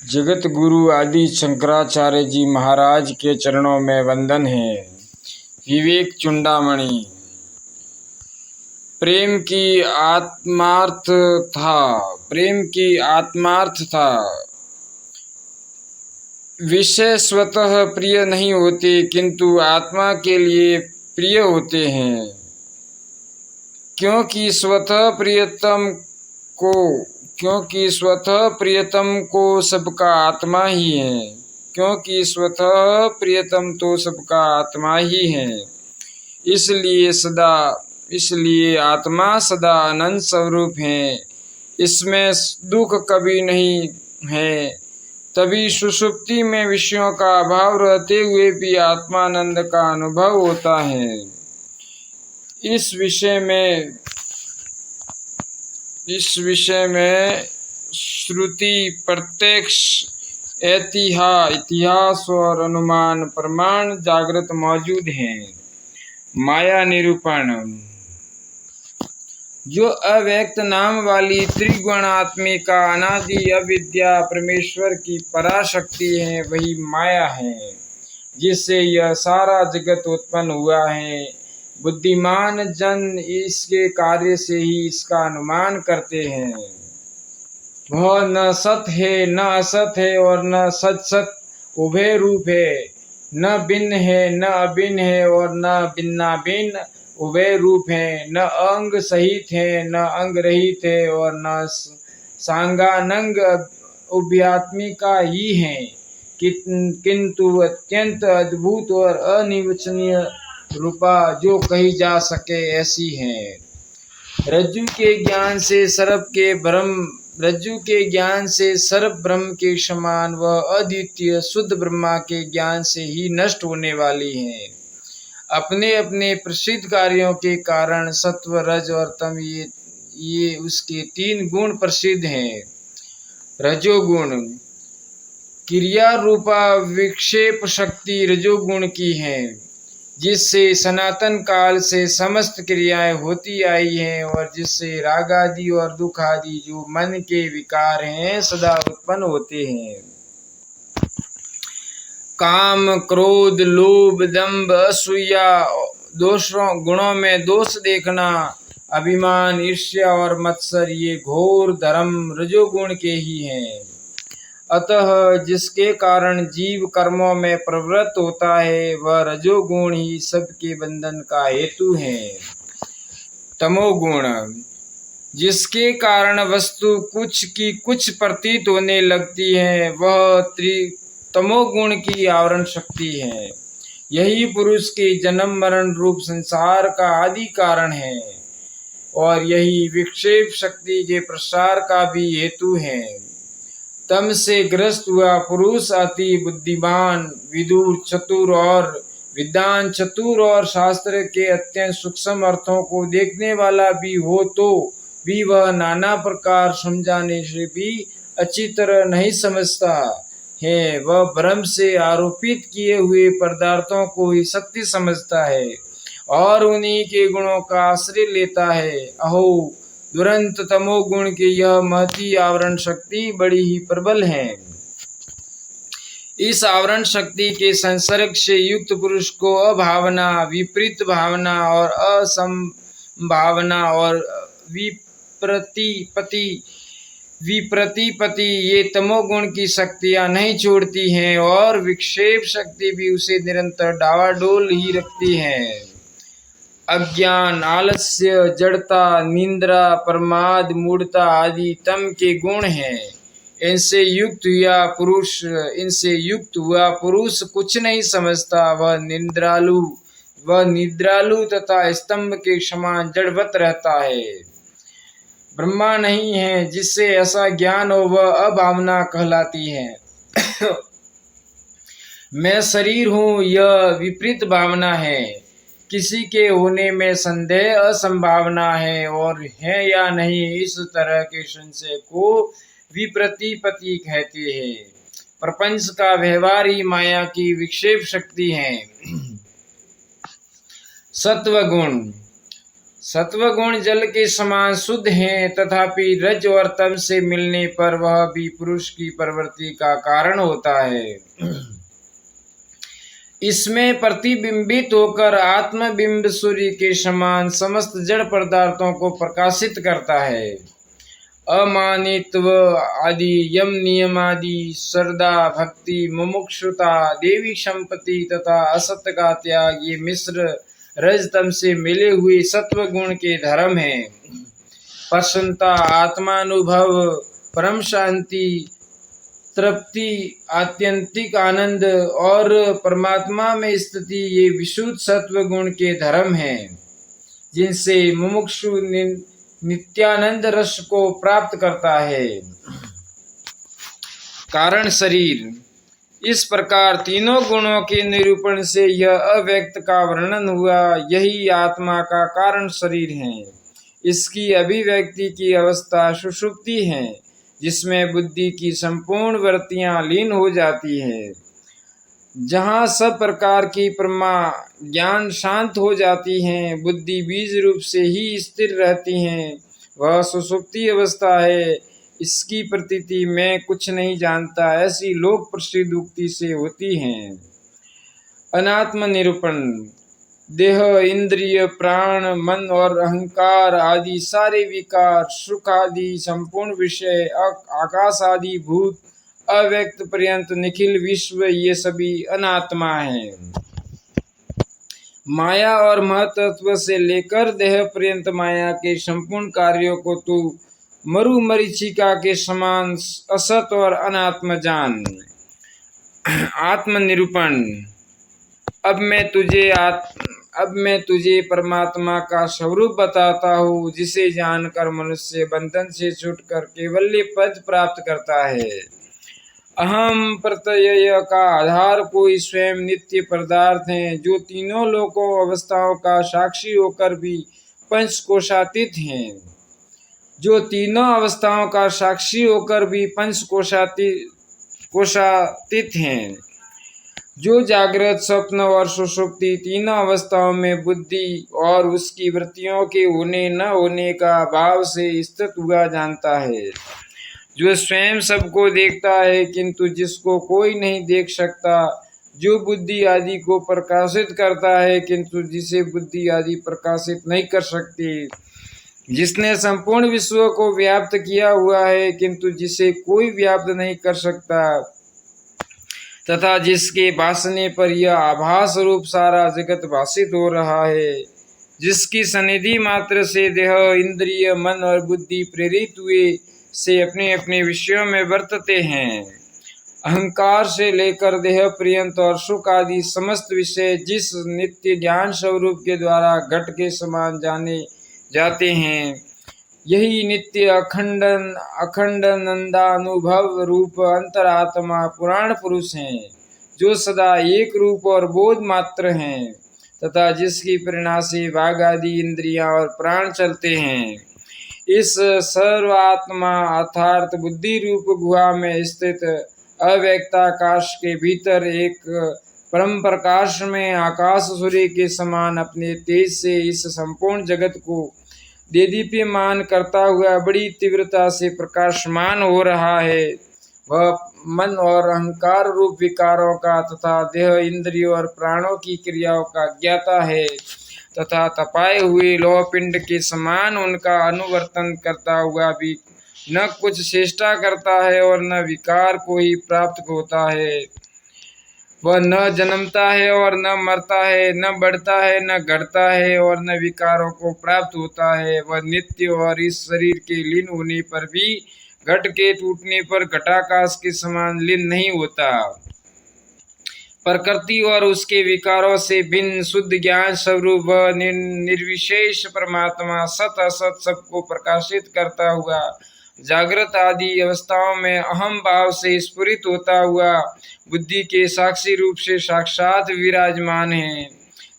जगत गुरु आदि शंकराचार्य जी महाराज के चरणों में वंदन है। विवेक चूड़ामणि। प्रेम की आत्मार्थ था। विषय स्वतः प्रिय नहीं होते, किंतु आत्मा के लिए प्रिय होते हैं, क्योंकि स्वतः प्रियतम को सबका आत्मा ही है। स्वतः प्रियतम तो सबका आत्मा ही है। इसलिए आत्मा सदा आनंद स्वरूप है। इसमें दुख कभी नहीं है। तभी सुषुप्ति में विषयों का अभाव रहते हुए भी आत्मानंद का अनुभव होता है। इस विषय में श्रुति, प्रत्यक्ष, इतिहास और अनुमान प्रमाण जागृत मौजूद हैं। माया निरूपण। जो अव्यक्त नाम वाली त्रिगुणात्मिका अनादि अविद्या परमेश्वर की पराशक्ति है, वही माया है, जिससे यह सारा जगत उत्पन्न हुआ है। बुद्धिमान जन इसके कार्य से ही इसका अनुमान करते हैं। वह न सत है, न असत है, और न सत उभय रूप है। न भिन्न है, न अभिन्न है, और न भिन्नाभिन्न उभय रूप है। न अंग सहित है, न अंग रहित है, और न सांगानंग उभयात्मिका ही है, किंतु अत्यंत अद्भुत और अनिर्वचनीय रूपा जो कही जा सके ऐसी है। रज्जु के ज्ञान से सर्व ब्रह्म के समान व अद्वितीय शुद्ध ब्रह्मा के ज्ञान से ही नष्ट होने वाली है। अपने अपने प्रसिद्ध कार्यों के कारण सत्व, रज और तम ये उसके 3 गुण प्रसिद्ध हैं। रजोगुण क्रिया रूपा विक्षेप शक्ति रजोगुण की है, जिससे सनातन काल से समस्त क्रियाएं होती आई हैं, और जिससे राग आदि और दुख आदि जो मन के विकार हैं सदा उत्पन्न होते हैं। काम, क्रोध, लोभ, दंभ, असूया, गुणों में दोष देखना, अभिमान, ईर्ष्या और मत्सर ये घोर धर्म रजोगुण के ही हैं। अतः जिसके कारण जीव कर्मों में प्रवृत्त होता है, वह रजोगुण ही सबके बंधन का हेतु है। तमोगुण जिसके कारण वस्तु कुछ की कुछ प्रतीत होने लगती है, वह तमोगुण की आवरण शक्ति है। यही पुरुष के जन्म मरण रूप संसार का आदि कारण है, और यही विक्षेप शक्ति के प्रसार का भी हेतु है। तम से ग्रस्त हुआ पुरुष अति बुद्धिमान, विदुर चतुर और विद्वान चतुर और शास्त्र के अत्यंत सूक्ष्म अर्थों को देखने वाला भी हो तो भी वह नाना प्रकार समझाने से भी अच्छी तरह नहीं समझता है। वह भ्रम से आरोपित किए हुए पदार्थों को ही सत्य समझता है और उन्हीं के गुणों का आश्रय लेता है। अहो दुरंत तमोगुण की यह महती आवरण शक्ति बड़ी ही प्रबल है। इस आवरण शक्ति के संसर्ग से युक्त पुरुष को अभावना, विपरीत भावना और असंभावना और विप्रतिपति ये तमोगुण की शक्तियां नहीं छोड़ती हैं, और विक्षेप शक्ति भी उसे निरंतर डावाडोल ही रखती है। अज्ञान, आलस्य, जड़ता, निंद्रा, प्रमाद, मूढ़ता आदि तम के गुण हैं। इनसे युक्त हुआ पुरुष कुछ नहीं समझता। वह निद्रालु तथा स्तंभ के समान जड़वत रहता है। ब्रह्मा नहीं है जिससे ऐसा ज्ञान हो, वह अभावना कहलाती है। मैं शरीर हूँ, यह विपरीत भावना है। किसी के होने में संदेह असंभावना है, और है या नहीं इस तरह के संशय को विप्रतिपत्ति कहते हैं। प्रपंच का व्यवहार ही माया की विक्षेप शक्ति है। सत्वगुण सत्वगुण जल के समान शुद्ध हैं, तथापि रज और तम से मिलने पर वह भी पुरुष की प्रवृत्ति का कारण होता है। इसमें प्रतिबिंबित होकर आत्मबिंब सूर्य के समान समस्त जड़ पदार्थों को प्रकाशित करता है। अमानित्व आदि, यम नियम आदि, श्रद्धा, भक्ति, मुमुक्षुता, देवी संपत्ति तथा असत का त्याग, ये मिश्र रजतम से मिले हुए सत्व गुण के धर्म हैं। प्रसन्नता, आत्मानुभव, परम शांति, तृप्ति, आत्यंतिक आनंद और परमात्मा में स्थिति, ये विशुद्ध सत्व गुण के धर्म हैं, जिनसे मुमुक्षु नित्यानंद रस को प्राप्त करता है। कारण शरीर। इस प्रकार तीनों गुणों के निरूपण से यह अव्यक्त का वर्णन हुआ। यही आत्मा का कारण शरीर है। इसकी अभिव्यक्ति की अवस्था सुषुप्ति है, जिसमें बुद्धि की संपूर्ण वृत्तियां लीन हो जाती है, जहाँ सब प्रकार की प्रमा ज्ञान शांत हो जाती हैं, बुद्धि बीज रूप से ही स्थिर रहती हैं, वह सुषुप्ति अवस्था है। इसकी प्रतीति मैं कुछ नहीं जानता ऐसी लोक प्रसिद्ध उक्ति से होती हैं। अनात्म निरूपण। देह, इंद्रिय, प्राण, मन और अहंकार आदि सारे विकार, सुख आदि संपूर्ण विषय, आकाश आदि भूत, अव्यक्त पर्यंत निखिल विश्व, ये सभी अनात्मा हैं। माया और महतत्व से लेकर देह पर्यंत माया के संपूर्ण कार्यों को तू मरु मरीचिका के समान असत और अनात्म जान। आत्मनिरूपण। अब मैं तुझे परमात्मा का स्वरूप बताता हूँ, जिसे जानकर मनुष्य बंधन से छूटकर केवल्य पद प्राप्त करता है। अहम प्रत्यय का आधार कोई स्वयं नित्य पदार्थ है, जो तीनों लोकों अवस्थाओं का साक्षी होकर भी पंचकोशातीत हैं। जो तीनों अवस्थाओं का साक्षी होकर भी कोशातीत हैं। जो जागृत, स्वप्न और सुषुप्ति तीनों अवस्थाओं में बुद्धि और उसकी वृत्तियों के होने न होने का भाव से स्थित हुआ जानता है। जो स्वयं सबको देखता है, किंतु जिसको कोई नहीं देख सकता। जो बुद्धि आदि को प्रकाशित करता है, किंतु जिसे बुद्धि आदि प्रकाशित नहीं कर सकती। जिसने संपूर्ण विश्व को व्याप्त किया हुआ है, किंतु जिसे कोई व्याप्त नहीं कर सकता, तथा जिसके भासने पर यह आभास रूप सारा जगत भाषित हो रहा है। जिसकी सनिधि मात्र से देह, इंद्रिय, मन और बुद्धि प्रेरित हुए से अपने अपने विषयों में वर्तते हैं। अहंकार से लेकर देह पर्यंत और सुख आदि समस्त विषय जिस नित्य ज्ञान स्वरूप के द्वारा घट के समान जाने जाते हैं, यही नित्य अखंड नंदानुभव रूप अंतरात्मा पुराण पुरुष हैं, जो सदा एक रूप और बोध मात्र हैं, तथा जिसकी प्रेरणा से वाग आदि इंद्रियां और प्राण चलते हैं। इस सर्वात्मा अर्थात बुद्धि रूप गुहा में स्थित अव्यक्ताकाश के भीतर एक परम प्रकाश में आकाश सूर्य के समान अपने तेज से इस संपूर्ण जगत को देदीप्यमान करता हुआ बड़ी तीव्रता से प्रकाशमान हो रहा है। वह मन और अहंकार रूप विकारों का तथा देह, इंद्रियों और प्राणों की क्रियाओं का ज्ञाता है, तथा तपाए हुए लोह पिंड के समान उनका अनुवर्तन करता हुआ भी न कुछ चेष्टा करता है और न विकार को ही प्राप्त होता है। वह न जन्मता है और न मरता है, न बढ़ता है, न घटता है और न विकारों को प्राप्त होता है। वह नित्य और इस शरीर के लीन होने पर भी घट के टूटने पर घटाकाश के समान लीन नहीं होता। प्रकृति और उसके विकारों से भिन्न शुद्ध ज्ञान स्वरूप निर्विशेष परमात्मा सत असत सबको प्रकाशित करता हुआ जागृत आदि अवस्थाओं में अहम भाव से स्फुरित होता हुआ बुद्धि के साक्षी रूप से साक्षात विराजमान है।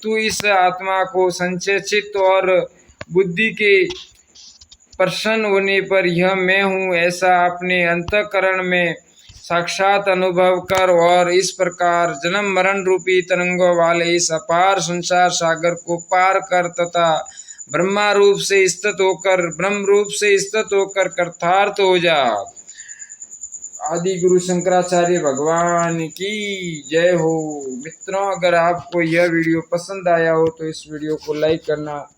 तू इस आत्मा को संचय चित्त और बुद्धि के प्रसन्न होने पर यह मैं हूँ ऐसा अपने अंतःकरण में साक्षात अनुभव कर और इस प्रकार जन्म मरण रूपी तरंगों वाले इस अपार संसार सागर को पार कर तथा ब्रह्मा रूप से स्थित होकर ब्रह्म रूप से स्थित होकर कर्तार्थ हो जा। आदि गुरु शंकराचार्य भगवान की जय हो। मित्रों, अगर आपको यह वीडियो पसंद आया हो तो इस वीडियो को लाइक करना,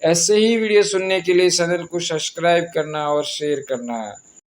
ऐसे ही वीडियो सुनने के लिए चैनल को सब्सक्राइब करना और शेयर करना।